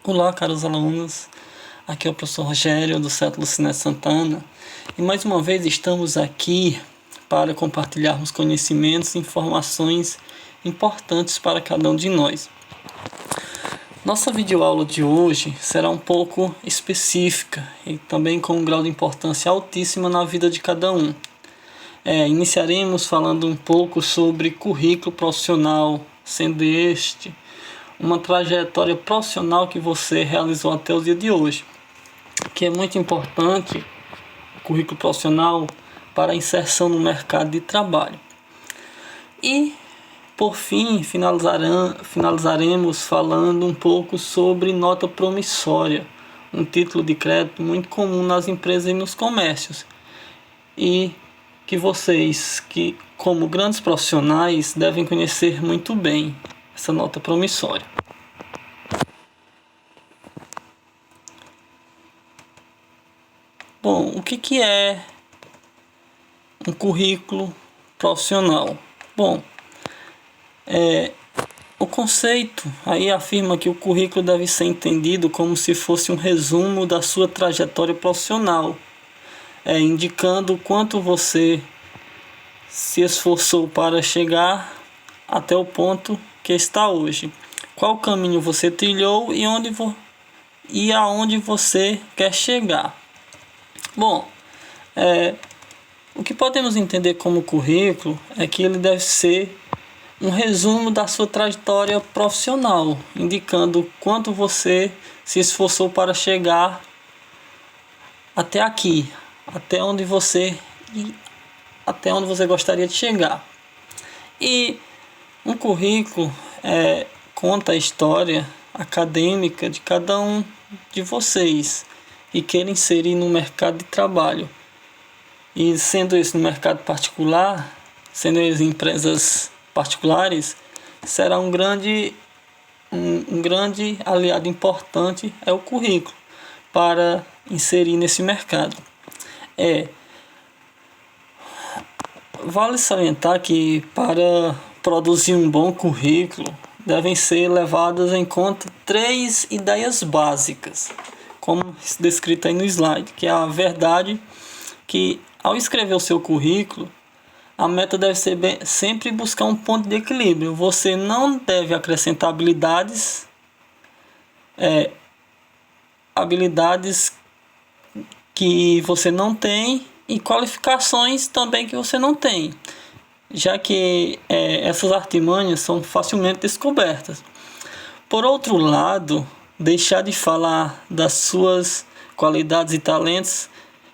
Olá, caros alunos. Aqui é o professor Rogério, do Centro Luciné Santana. E mais uma vez estamos aqui para compartilharmos conhecimentos e informações importantes para cada um de nós. Nossa videoaula de hoje será um pouco específica e também com um grau de importância altíssima na vida de cada um. Iniciaremos falando um pouco sobre currículo profissional, sendo este uma trajetória profissional que você realizou até o dia de hoje, que é muito importante, o currículo profissional, para a inserção no mercado de trabalho. E, por fim, finalizaremos falando um pouco sobre nota promissória, um título de crédito muito comum nas empresas e nos comércios, e que vocês, como grandes profissionais, devem conhecer muito bem essa nota promissória. Bom, o que é um currículo profissional? Bom, o conceito aí afirma que o currículo deve ser entendido como se fosse um resumo da sua trajetória profissional, indicando o quanto você se esforçou para chegar até o ponto que está hoje, qual caminho você trilhou e aonde você quer chegar. Bom, o que podemos entender como currículo é que ele deve ser um resumo da sua trajetória profissional, indicando quanto você se esforçou para chegar até aqui, até onde você gostaria de chegar. E um currículo conta a história acadêmica de cada um de vocês e queira inserir no mercado de trabalho. E sendo isso no mercado particular, sendo isso em empresas particulares, será um grande aliado importante o currículo para inserir nesse mercado. Vale salientar que para produzir um bom currículo devem ser levadas em conta 3 ideias básicas, como descrito aí no slide, que é a verdade que ao escrever o seu currículo, a meta deve ser sempre buscar um ponto de equilíbrio. Você não deve acrescentar habilidades que você não tem e qualificações também que você não tem, já que essas artimanhas são facilmente descobertas. Por outro lado, deixar de falar das suas qualidades e talentos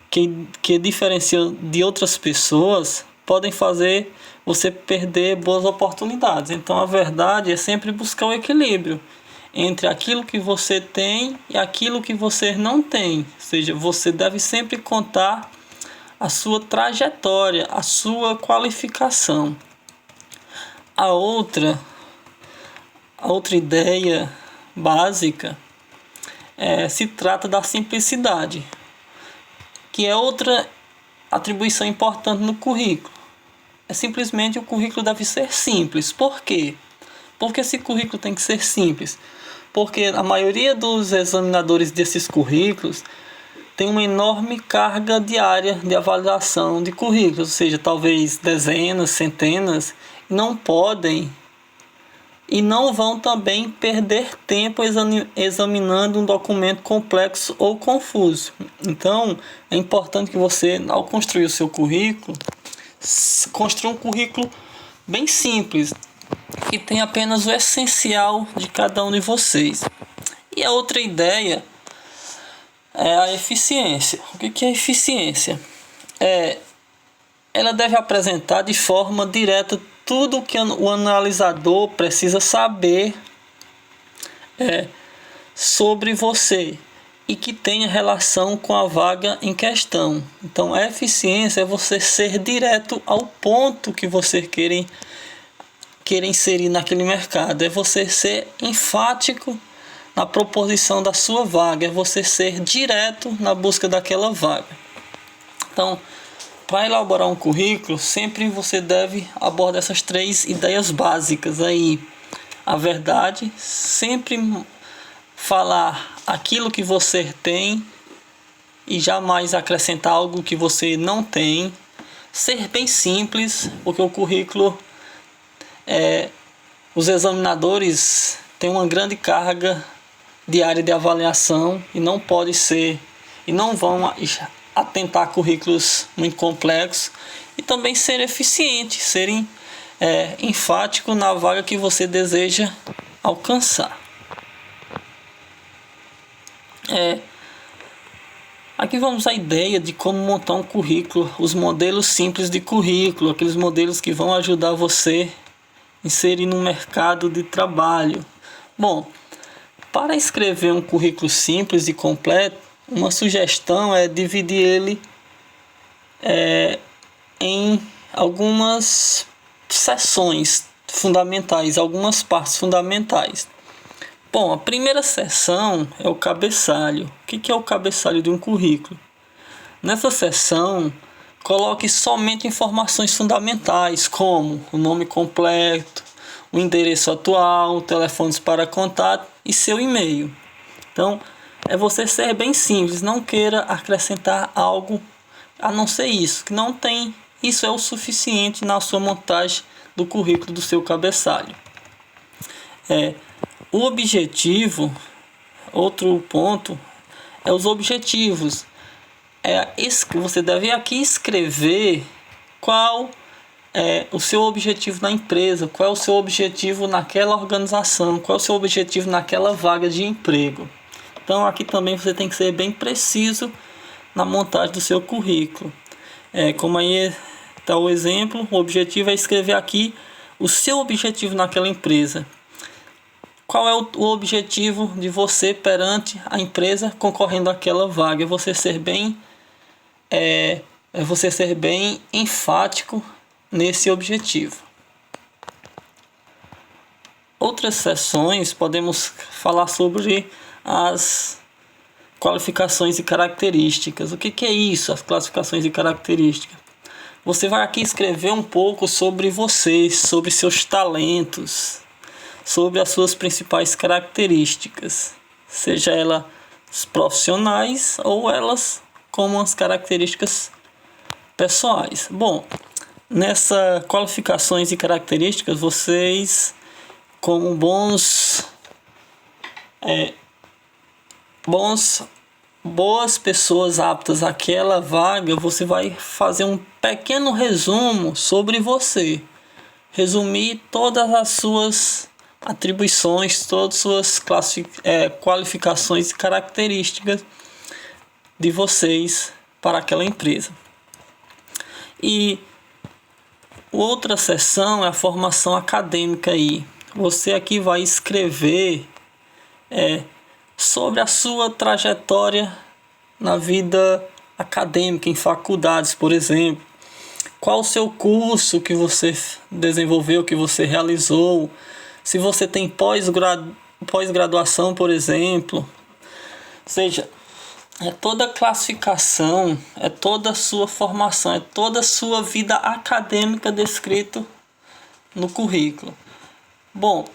que diferenciam de outras pessoas podem fazer você perder boas oportunidades. Então a verdade é sempre buscar o equilíbrio entre aquilo que você tem e aquilo que você não tem. Ou seja, você deve sempre contar a sua trajetória, a sua qualificação. A outra ideia básica se trata da simplicidade, que é outra atribuição importante no currículo. Simplesmente o currículo deve ser simples. Por quê? Porque esse currículo tem que ser simples? Porque a maioria dos examinadores desses currículos tem uma enorme carga diária de avaliação de currículos, ou seja, talvez dezenas, centenas, não podem e não vão também perder tempo examinando um documento complexo ou confuso. Então, é importante que você, ao construir o seu currículo, construa um currículo bem simples, que tem apenas o essencial de cada um de vocês. E a outra ideia é a eficiência. O que é eficiência? Ela deve apresentar de forma direta tudo o que o analisador precisa saber sobre você e que tenha relação com a vaga em questão. Então, a eficiência é você ser direto ao ponto que você quer inserir naquele mercado. É você ser enfático na proposição da sua vaga. É você ser direto na busca daquela vaga. Então, para elaborar um currículo, sempre você deve abordar essas 3 ideias básicas aí. A verdade, sempre falar aquilo que você tem e jamais acrescentar algo que você não tem. Ser bem simples, porque o currículo, os examinadores têm uma grande carga diária de avaliação e não pode ser, e não vão atentar currículos muito complexos, e também ser eficiente, serem enfático na vaga que você deseja alcançar. Aqui vamos à ideia de como montar um currículo, os modelos simples de currículo, aqueles modelos que vão ajudar você a inserir no mercado de trabalho. Bom, para escrever um currículo simples e completo, uma sugestão é dividir ele em algumas seções fundamentais, algumas partes fundamentais. Bom, a primeira seção é o cabeçalho. O que é o cabeçalho de um currículo? Nessa seção, coloque somente informações fundamentais, como o nome completo, o endereço atual, telefones para contato e seu e-mail. Então, é você ser bem simples, não queira acrescentar algo a não ser isso, que não tem. Isso é o suficiente na sua montagem do currículo do seu cabeçalho. O objetivo, outro ponto, é os objetivos. Você deve aqui escrever qual é o seu objetivo na empresa, qual é o seu objetivo naquela organização, qual é o seu objetivo naquela vaga de emprego. Então aqui também você tem que ser bem preciso na montagem do seu currículo. Como aí está o exemplo, o objetivo é escrever aqui o seu objetivo naquela empresa. Qual é o objetivo de você perante a empresa concorrendo àquela vaga? É você ser bem enfático nesse objetivo. Outras sessões podemos falar sobre as qualificações e características. O que é isso, as classificações e características? Você vai aqui escrever um pouco sobre você, sobre seus talentos, sobre as suas principais características, seja elas profissionais ou elas como as características pessoais. Bom, nessas qualificações e características, vocês, como boas pessoas aptas àquela vaga, você vai fazer um pequeno resumo sobre você, resumir todas as suas atribuições, todas as suas qualificações e características de vocês para aquela empresa. E outra seção é a formação acadêmica aí. Você aqui vai escrever sobre a sua trajetória na vida acadêmica, em faculdades, por exemplo. Qual o seu curso que você desenvolveu, que você realizou? Se você tem pós-graduação, por exemplo. Ou seja, é toda a classificação, é toda a sua formação, é toda a sua vida acadêmica descrito no currículo. Bom,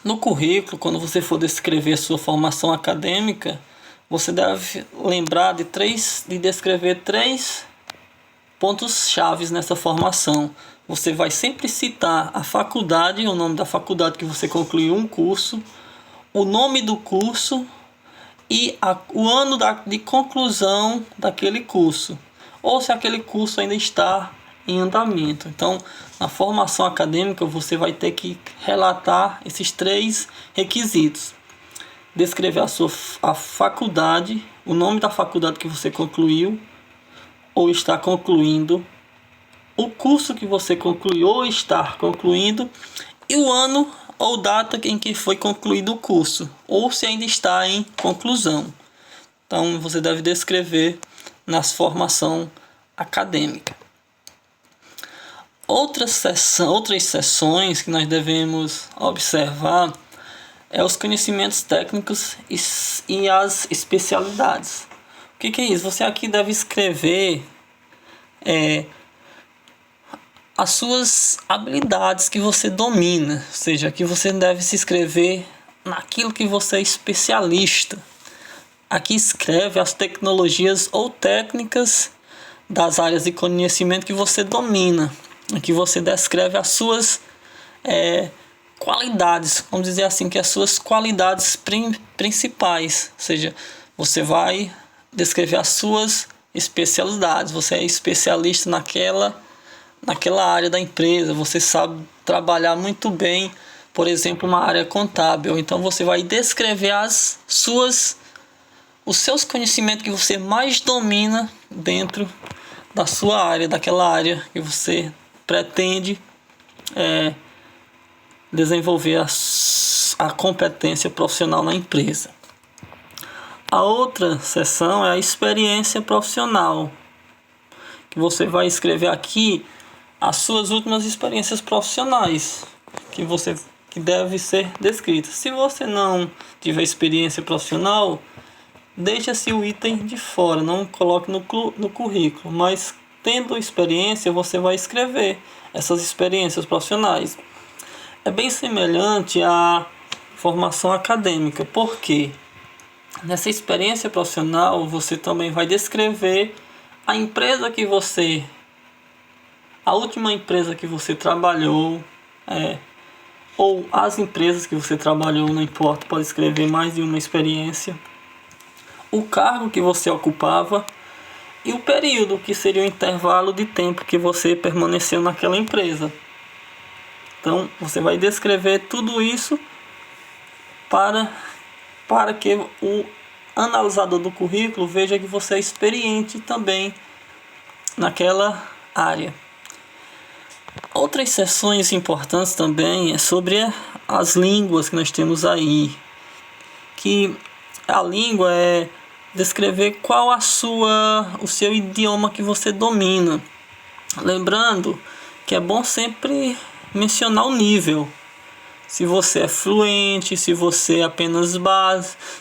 no currículo, quando você for descrever a sua formação acadêmica, você deve lembrar de descrever 3 pontos chaves nessa formação. Você vai sempre citar a faculdade, o nome da faculdade que você concluiu um curso, o nome do curso e o ano de conclusão daquele curso, ou se aquele curso ainda está em andamento. Então, na formação acadêmica, você vai ter que relatar esses 3 requisitos. Descrever a faculdade, o nome da faculdade que você concluiu ou está concluindo, o curso que você concluiu ou está concluindo e o ano ou data em que foi concluído o curso, ou se ainda está em conclusão. Então, você deve descrever na formação acadêmica. Outras seções que nós devemos observar é os conhecimentos técnicos e as especialidades. O que é isso? Você aqui deve escrever as suas habilidades que você domina. Ou seja, aqui você deve se escrever naquilo que você é especialista. Aqui escreve as tecnologias ou técnicas das áreas de conhecimento que você domina. Aqui você descreve as suas qualidades, vamos dizer assim, que as suas qualidades principais. Ou seja, você vai descrever as suas especialidades. Você é especialista naquela área da empresa. Você sabe trabalhar muito bem, por exemplo, uma área contábil. Então você vai descrever os seus conhecimentos que você mais domina dentro da sua área, daquela área que você pretende desenvolver a competência profissional na empresa. A outra seção é a experiência profissional, que você vai escrever aqui as suas últimas experiências profissionais que deve ser descrita. Se você não tiver experiência profissional, deixa-se o item de fora, não coloque no currículo, mas tendo experiência, você vai escrever essas experiências profissionais. É bem semelhante à formação acadêmica, porque nessa experiência profissional você também vai descrever a última empresa que você trabalhou, ou as empresas que você trabalhou, não importa, pode escrever mais de uma experiência, o cargo que você ocupava e o período, que seria o intervalo de tempo que você permaneceu naquela empresa. Então você vai descrever tudo isso para que o analisador do currículo veja que você é experiente também naquela área. Outras seções importantes também é sobre as línguas que nós temos aí, que a língua é descrever qual o seu idioma que você domina. Lembrando que é bom sempre mencionar o nível. Se você é fluente, se você é apenas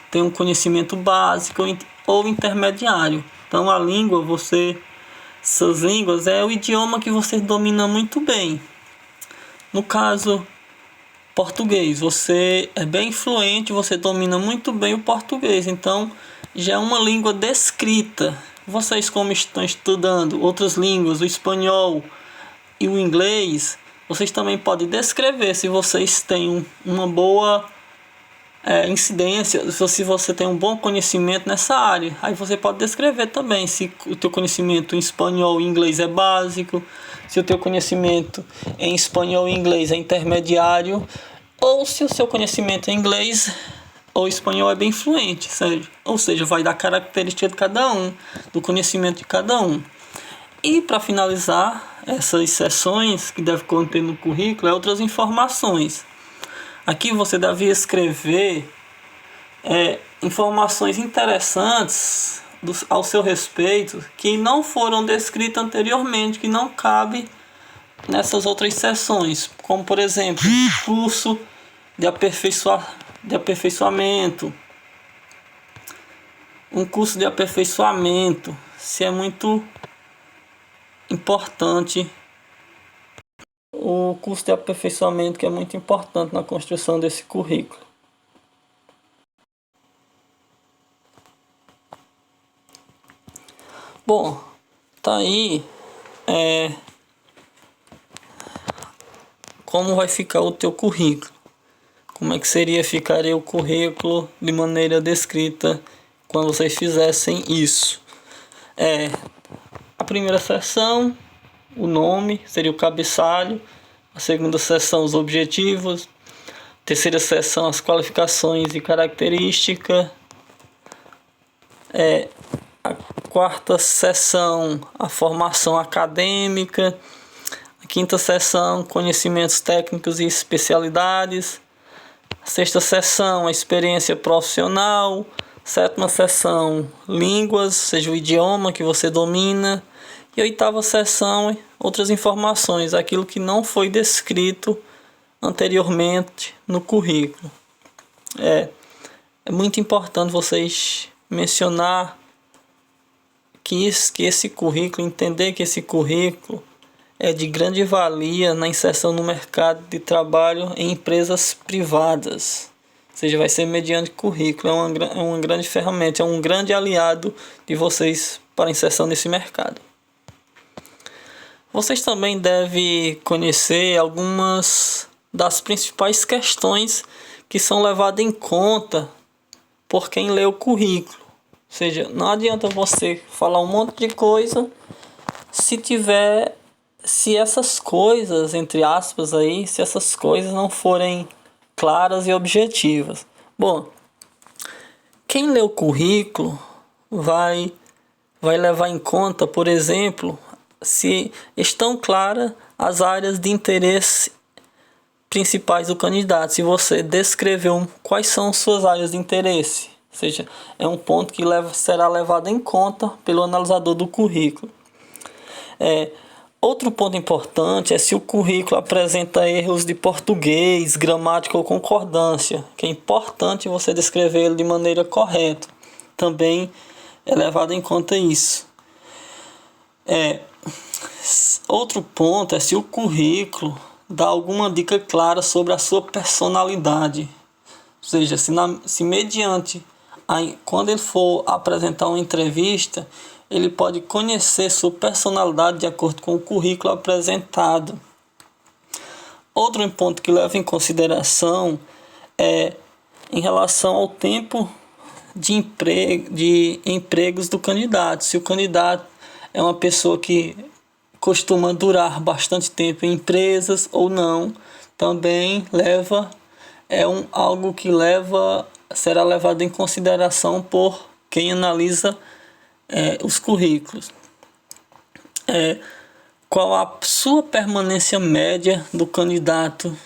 tem um conhecimento básico ou intermediário. Então a língua, essas línguas é o idioma que você domina muito bem. No caso, português, você é bem fluente, você domina muito bem o português, então já é uma língua descrita. Vocês, como estão estudando outras línguas, o espanhol e o inglês, vocês também podem descrever se vocês têm uma boa incidência, se você tem um bom conhecimento nessa área. Aí você pode descrever também se o teu conhecimento em espanhol e inglês é básico, se o teu conhecimento em espanhol e inglês é intermediário, ou se o seu conhecimento em inglês ou espanhol é bem fluente, sério. Ou seja, vai dar característica de cada um, do conhecimento de cada um. E para finalizar essas sessões que deve conter no currículo, outras informações. Aqui você deve escrever informações interessantes ao seu respeito que não foram descritas anteriormente, que não cabe nessas outras sessões, como por exemplo, curso de aperfeiçoamento, um curso de aperfeiçoamento, se é muito importante o curso de aperfeiçoamento, que é muito importante na construção desse currículo. Bom, tá aí como vai ficar o teu currículo. Como é que ficaria o currículo de maneira descrita quando vocês fizessem isso? A primeira seção, o nome, seria o cabeçalho. A segunda seção, os objetivos. A terceira seção, as qualificações e características. A quarta seção, a formação acadêmica. A quinta seção, conhecimentos técnicos e especialidades. A sexta seção, a experiência profissional. Sétima seção, línguas, seja o idioma que você domina. E a oitava seção, outras informações, aquilo que não foi descrito anteriormente no currículo. É muito importante vocês mencionar que esse currículo, entender que esse currículo é de grande valia na inserção no mercado de trabalho em empresas privadas. seja, vai ser mediante currículo. É uma grande ferramenta, é um grande aliado de vocês para inserção nesse mercado. Vocês também devem conhecer algumas das principais questões que são levadas em conta por quem lê o currículo. Ou seja, não adianta você falar um monte de coisa se essas coisas, entre aspas aí, se essas coisas não forem claras e objetivas. Bom, quem lê o currículo vai levar em conta, por exemplo, se estão claras as áreas de interesse principais do candidato. Se você descreveu quais são suas áreas de interesse, ou seja, é um ponto que será levado em conta pelo analisador do currículo. Outro ponto importante é se o currículo apresenta erros de português, gramática ou concordância, que é importante você descrever ele de maneira correta. Também é levado em conta isso. Outro ponto é se o currículo dá alguma dica clara sobre a sua personalidade. Ou seja, se mediante quando ele for apresentar uma entrevista, ele pode conhecer sua personalidade de acordo com o currículo apresentado. Outro ponto que leva em consideração é em relação ao tempo de empregos do candidato. Se o candidato é uma pessoa que costuma durar bastante tempo em empresas ou não, também algo que será levado em consideração por quem analisa os currículos. Qual a sua permanência média do candidato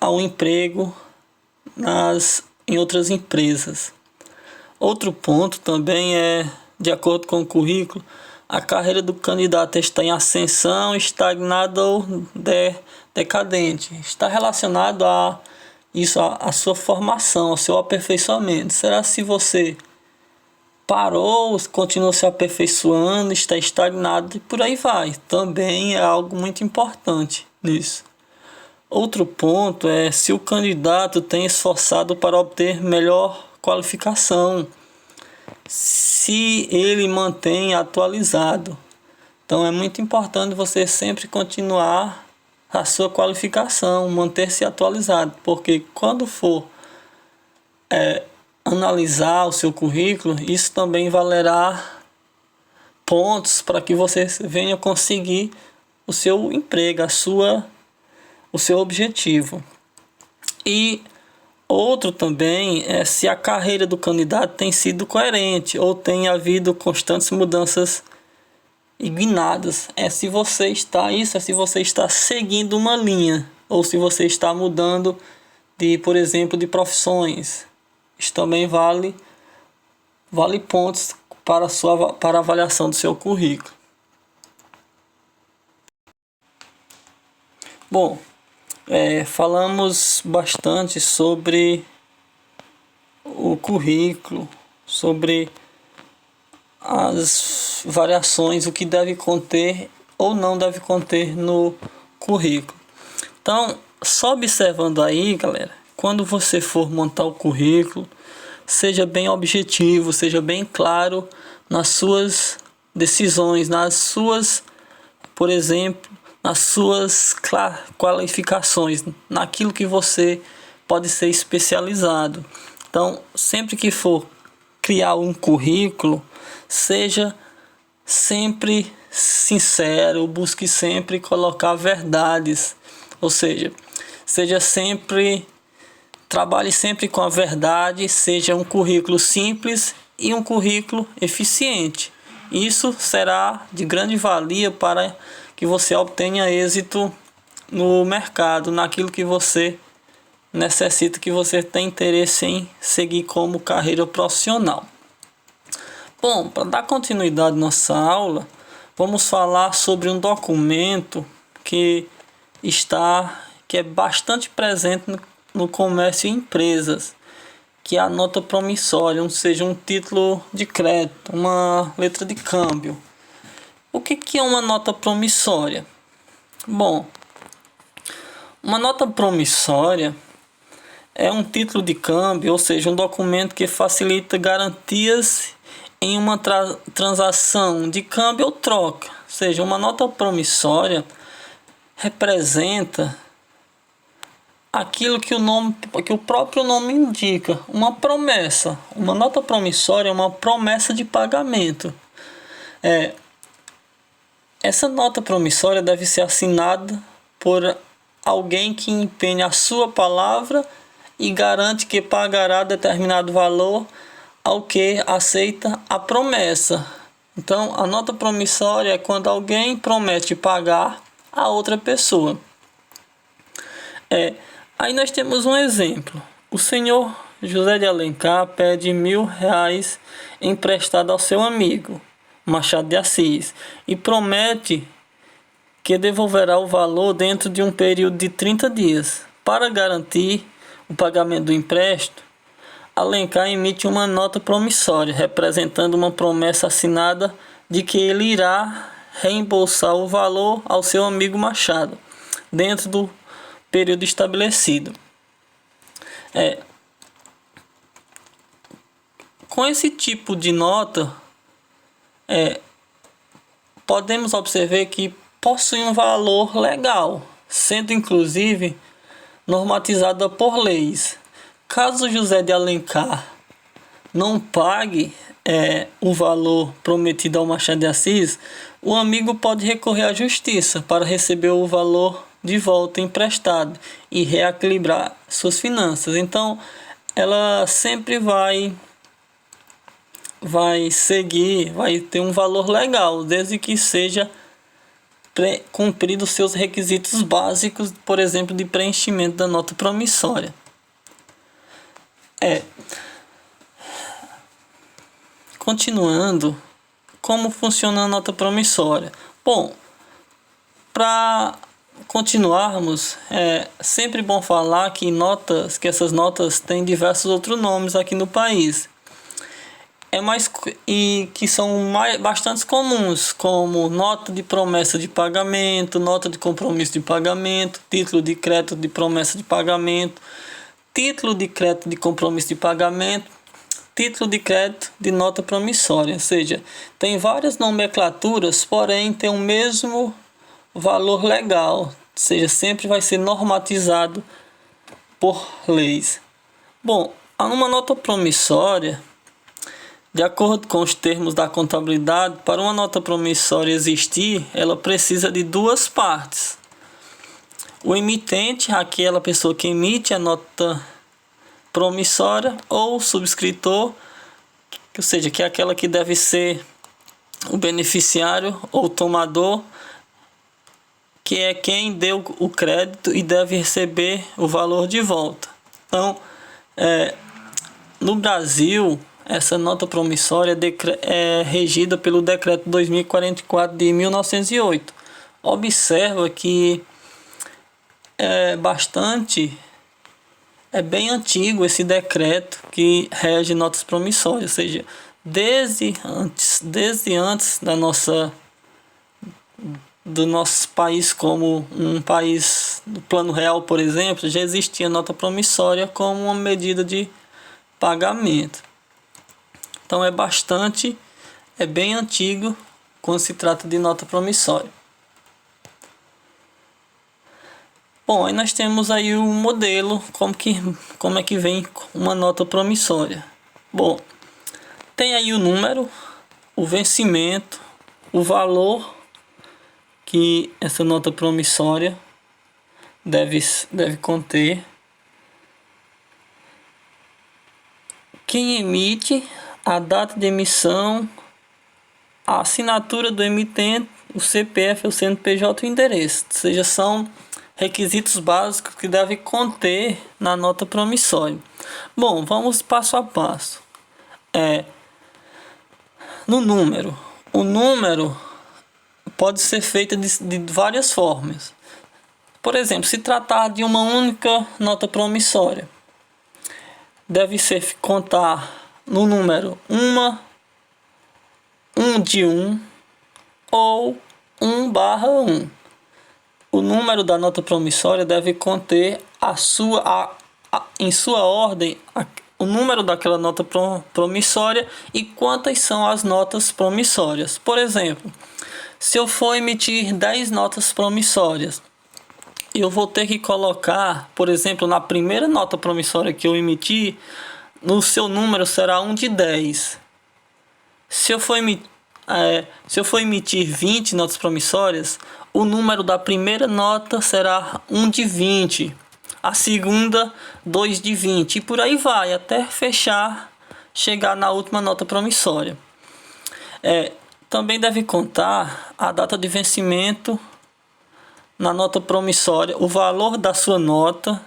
ao emprego em outras empresas. Outro ponto também é, de acordo com o currículo, a carreira do candidato está em ascensão, estagnada ou decadente. Está relacionado a isso, a sua formação, ao seu aperfeiçoamento. Será se você parou, continua se aperfeiçoando, está estagnado e por aí vai. Também é algo muito importante nisso. Outro ponto é se o candidato tem esforçado para obter melhor qualificação, se ele mantém atualizado. Então é muito importante você sempre continuar a sua qualificação, manter-se atualizado, porque quando for analisar o seu currículo, isso também valerá pontos para que você venha conseguir o seu emprego, o seu objetivo. E outro também é se a carreira do candidato tem sido coerente ou tem havido constantes mudanças ignadas. Se você está seguindo uma linha ou se você está mudando por exemplo, de profissões. Isso também vale pontos para a avaliação do seu currículo. Bom, falamos bastante sobre o currículo, sobre as variações, o que deve conter ou não deve conter no currículo. Então, só observando aí, galera, quando você for montar o currículo, seja bem objetivo, seja bem claro nas suas decisões, por exemplo, nas suas qualificações, naquilo que você pode ser especializado. Então, sempre que for criar um currículo, seja sempre sincero, busque sempre colocar verdades, ou seja, trabalhe sempre com a verdade, seja um currículo simples e um currículo eficiente. Isso será de grande valia para que você obtenha êxito no mercado, naquilo que você necessita, que você tem interesse em seguir como carreira profissional. Bom, para dar continuidade à nossa aula, vamos falar sobre um documento que é bastante presente no comércio e empresas, que é a nota promissória, ou seja, um título de crédito, uma letra de câmbio. O que é uma nota promissória? Bom, uma nota promissória é um título de câmbio, ou seja, um documento que facilita garantias em uma transação de câmbio ou troca. Ou seja, uma nota promissória representa aquilo que o próprio nome indica, uma promessa. Uma nota promissória é uma promessa de pagamento. Essa nota promissória deve ser assinada por alguém que empenha a sua palavra e garante que pagará determinado valor ao que aceita a promessa. Então, a nota promissória é quando alguém promete pagar a outra pessoa. Aí nós temos um exemplo. O senhor José de Alencar pede R$ 1.000 emprestado ao seu amigo Machado de Assis e promete que devolverá o valor dentro de um período de 30 dias. Para garantir o pagamento do empréstimo, Alencar emite uma nota promissória, representando uma promessa assinada de que ele irá reembolsar o valor ao seu amigo Machado, dentro do período estabelecido. Com esse tipo de nota, podemos observar que possui um valor legal, sendo inclusive normatizada por leis. Caso José de Alencar não pague o valor prometido ao Machado de Assis, o amigo pode recorrer à justiça para receber o valor de volta emprestado e reequilibrar suas finanças. Então, ela sempre vai ter um valor legal, desde que seja cumpridos seus requisitos básicos, por exemplo, de preenchimento da nota promissória. Continuando, como funciona a nota promissória? Bom, para continuarmos, é sempre bom falar que essas notas têm diversos outros nomes aqui no país. E que são bastante comuns, como nota de promessa de pagamento, nota de compromisso de pagamento, título de crédito de promessa de pagamento, título de crédito de compromisso de pagamento, título de crédito de nota promissória. Ou seja, tem várias nomenclaturas, porém tem o mesmo valor legal, ou seja, sempre vai ser normatizado por leis. Bom, uma nota promissória, de acordo com os termos da contabilidade, para uma nota promissória existir, ela precisa de duas partes. O emitente, aquela pessoa que emite a nota promissória, ou o subscritor, ou seja, que é aquela que deve ser o beneficiário ou tomador, que é quem deu o crédito e deve receber o valor de volta. Então, no Brasil, essa nota promissória é regida pelo Decreto 2044 de 1908. Observa que é bem antigo esse decreto que rege notas promissórias, ou seja, desde antes do nosso país como um país do Plano Real, por exemplo, já existia nota promissória como uma medida de pagamento. Então é bem antigo quando se trata de nota promissória. Bom, aí nós temos aí o modelo, como é que vem uma nota promissória. Bom, tem aí o número, o vencimento, o valor que essa nota promissória deve conter, quem emite, a data de emissão, a assinatura do emitente, o CPF, o CNPJ e o endereço. Ou seja, são requisitos básicos que deve conter na nota promissória. Bom, vamos passo a passo. No número. O número pode ser feito de várias formas. Por exemplo, se tratar de uma única nota promissória, deve ser contar no número 1 de 1 ou 1/1. O número da nota promissória deve conter a em sua ordem o número daquela nota promissória e quantas são as notas promissórias. Por exemplo, se eu for emitir 10 notas promissórias, eu vou ter que colocar, por exemplo, na primeira nota promissória que eu emitir, no seu número será 1 de 10. Se eu for emitir 20 notas promissórias, o número da primeira nota será 1 de 20. A segunda, 2 de 20. E por aí vai, até chegar na última nota promissória. Também deve contar a data de vencimento na nota promissória, o valor da sua nota,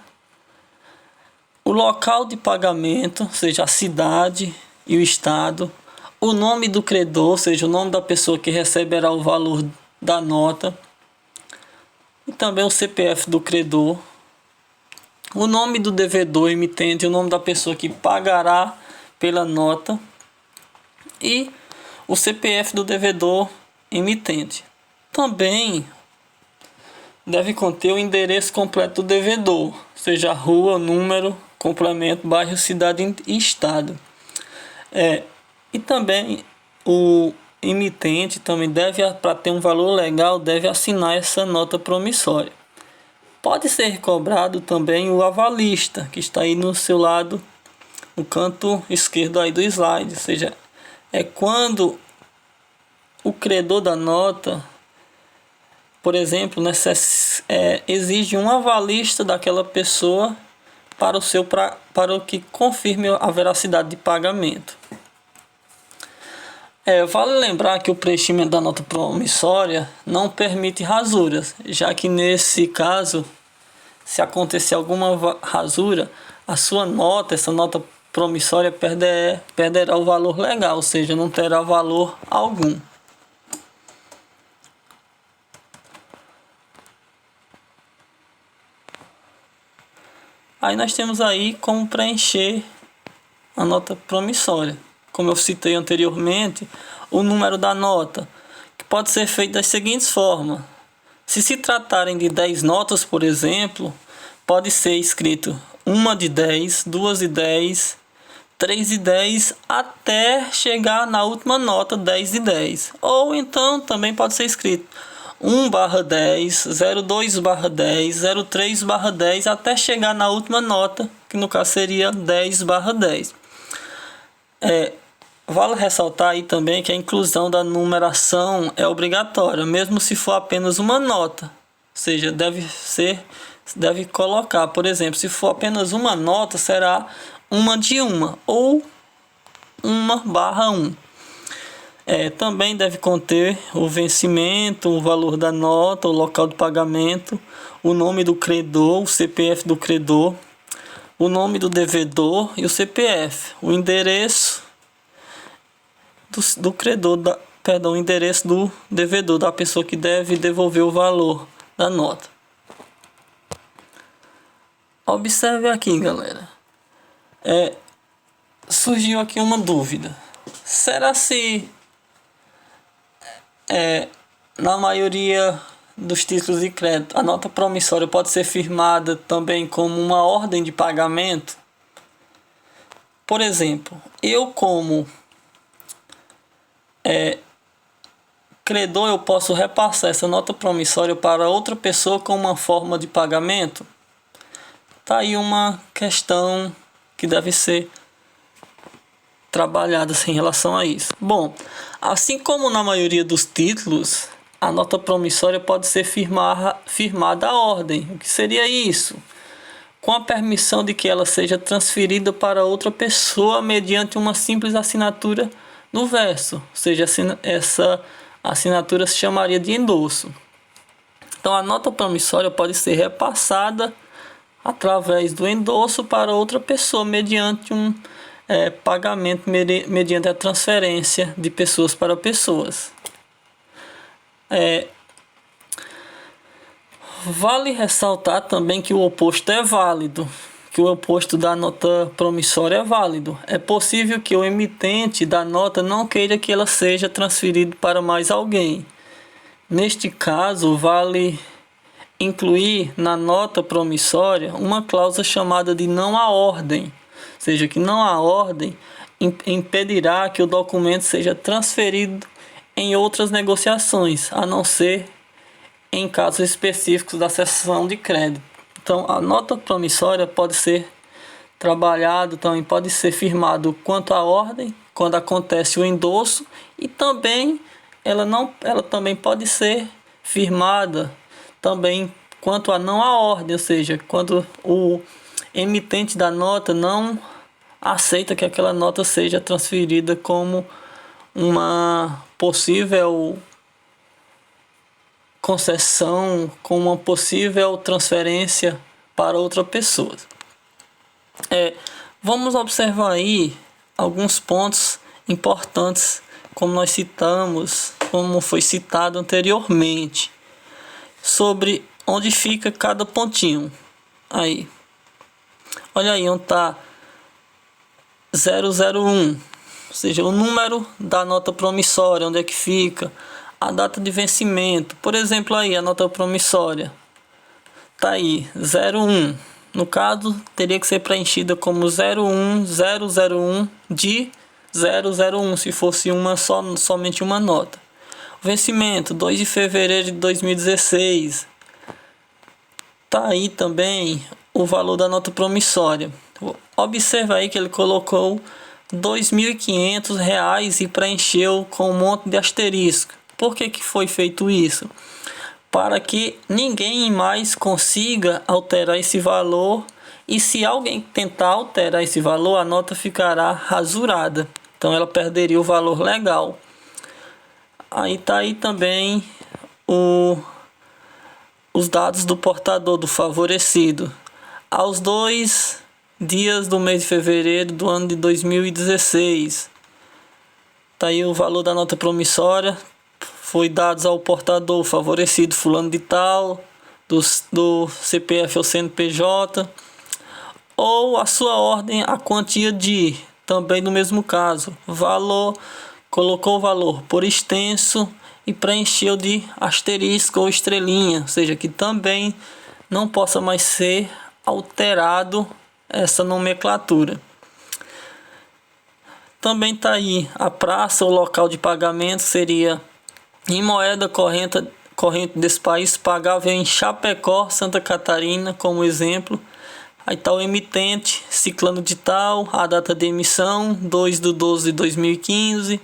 o local de pagamento, ou seja, a cidade e o estado, o nome do credor, ou seja, o nome da pessoa que receberá o valor da nota, e também o CPF do credor, o nome do devedor emitente, o nome da pessoa que pagará pela nota e o CPF do devedor emitente. Também deve conter o endereço completo do devedor, seja rua, número, complemento, bairro, cidade e estado. E também o emitente também deve, para ter um valor legal, deve assinar essa nota promissória. Pode ser cobrado também o avalista, que está aí no seu lado, no canto esquerdo aí do slide, ou seja, é quando o credor da nota, por exemplo, exige um avalista daquela pessoa para o que confirme a veracidade de pagamento. Vale lembrar que o preenchimento da nota promissória não permite rasuras, já que nesse caso, se acontecer alguma rasura, essa nota promissória perderá o valor legal, ou seja, não terá valor algum. Aí nós temos aí como preencher a nota promissória. Como eu citei anteriormente, o número da nota, que pode ser feito das seguintes formas. Se tratarem de 10 notas, por exemplo, pode ser escrito 1 de 10, 2 de 10, 3 de 10, até chegar na última nota 10 de 10. Ou então também pode ser escrito 1/10, 02/10, 03/10, até chegar na última nota, que no caso seria 10/10. Vale ressaltar aí também que a inclusão da numeração é obrigatória, mesmo se for apenas uma nota. Ou seja, deve colocar, por exemplo, se for apenas uma nota, será 1 de 1 ou 1/1. Também deve conter o vencimento, o valor da nota, o local de pagamento, o nome do credor, o CPF do credor, o nome do devedor e o CPF, o endereço do credor, o endereço do devedor, da pessoa que deve devolver o valor da nota. Observe aqui, galera. Surgiu aqui uma dúvida. Será se na maioria dos títulos de crédito a nota promissória pode ser firmada também como uma ordem de pagamento? Por exemplo, eu como credor, eu posso repassar essa nota promissória para outra pessoa com uma forma de pagamento? Tá aí uma questão que deve ser trabalhada em relação a isso. Bom, assim como na maioria dos títulos, a nota promissória pode ser firmada à ordem. O que seria isso? Com a permissão de que ela seja transferida para outra pessoa mediante uma simples assinatura no verso. Ou seja, essa assinatura se chamaria de endosso. Então a nota promissória pode ser repassada através do endosso para outra pessoa mediante um pagamento, mediante a transferência de pessoas para pessoas. Vale ressaltar também que o oposto é válido, que o oposto da nota promissória é válido. É possível que o emitente da nota não queira que ela seja transferida para mais alguém. Neste caso, vale incluir na nota promissória uma cláusula chamada de não à ordem, ou seja, que não à ordem impedirá que o documento seja transferido em outras negociações, a não ser em casos específicos da cessão de crédito. Então, a nota promissória pode ser trabalhado, também pode ser firmado quanto à ordem, quando acontece o endosso, e também ela também pode ser firmada também quanto a não à ordem, ou seja, quando o emitente da nota não aceita que aquela nota seja transferida como uma possível concessão, como uma possível transferência para outra pessoa. Vamos observar aí alguns pontos importantes, como nós citamos, como foi citado anteriormente, sobre onde fica cada pontinho. Aí, olha aí onde está 001, ou seja, o número da nota promissória, onde é que fica, a data de vencimento. Por exemplo, aí a nota promissória tá aí 01. No caso, teria que ser preenchida como 01001 de 001, se fosse somente uma nota. Vencimento 2 de fevereiro de 2016. Tá aí também o valor da nota promissória. Observa aí que ele colocou R$ 2.500 e preencheu com um monte de asterisco. Por que foi feito isso? Para que ninguém mais consiga alterar esse valor, e se alguém tentar alterar esse valor, a nota ficará rasurada. Então ela perderia o valor legal. Aí tá aí também os dados do portador, do favorecido. Aos 2 dias do mês de fevereiro do ano de 2016. Tá aí o valor da nota promissória. Foi dados ao portador favorecido fulano de tal, do CPF ou CNPJ, ou a sua ordem, a quantia de, também no mesmo caso, valor, colocou o valor por extenso e preencheu de asterisco ou estrelinha, ou seja, que também não possa mais ser alterado essa nomenclatura. Também está aí a praça ou local de pagamento, seria em moeda corrente desse país, pagável em Chapecó, Santa Catarina, como exemplo. Aí está o emitente, ciclano de tal, a data de emissão, 2/12/2015,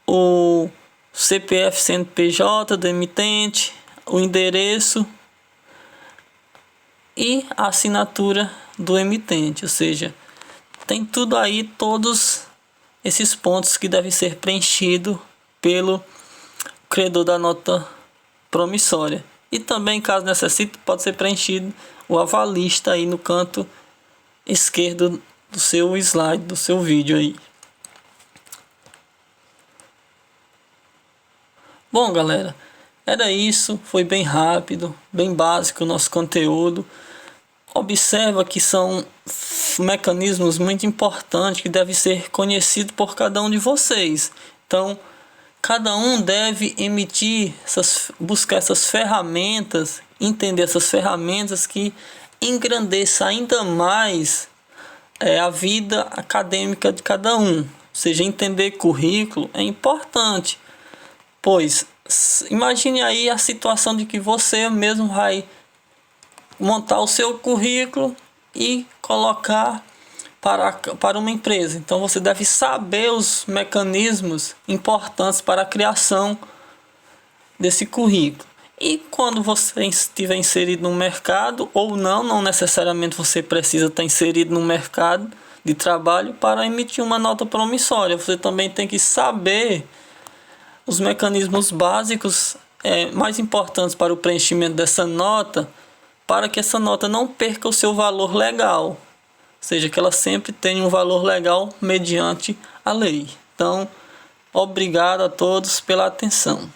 o CPF CNPJ do emitente, o endereço e a assinatura do emitente, ou seja, tem tudo aí, todos esses pontos que devem ser preenchidos pelo credor da nota promissória. E também, caso necessite, pode ser preenchido o avalista aí no canto esquerdo do seu slide, do seu vídeo aí. Bom, galera, era isso. Foi bem rápido, bem básico o nosso conteúdo. Observa que são mecanismos muito importantes que devem ser conhecidos por cada um de vocês. Então, cada um deve buscar essas ferramentas, entender essas ferramentas que engrandeçam ainda mais a vida acadêmica de cada um. Ou seja, entender currículo é importante, pois imagine aí a situação de que você mesmo vai montar o seu currículo e colocar para uma empresa. Então você deve saber os mecanismos importantes para a criação desse currículo. E quando você estiver inserido no mercado ou não necessariamente você precisa estar inserido no mercado de trabalho para emitir uma nota promissória. Você também tem que saber os mecanismos básicos mais importantes para o preenchimento dessa nota, para que essa nota não perca o seu valor legal. Ou seja, que ela sempre tenha um valor legal mediante a lei. Então, obrigado a todos pela atenção.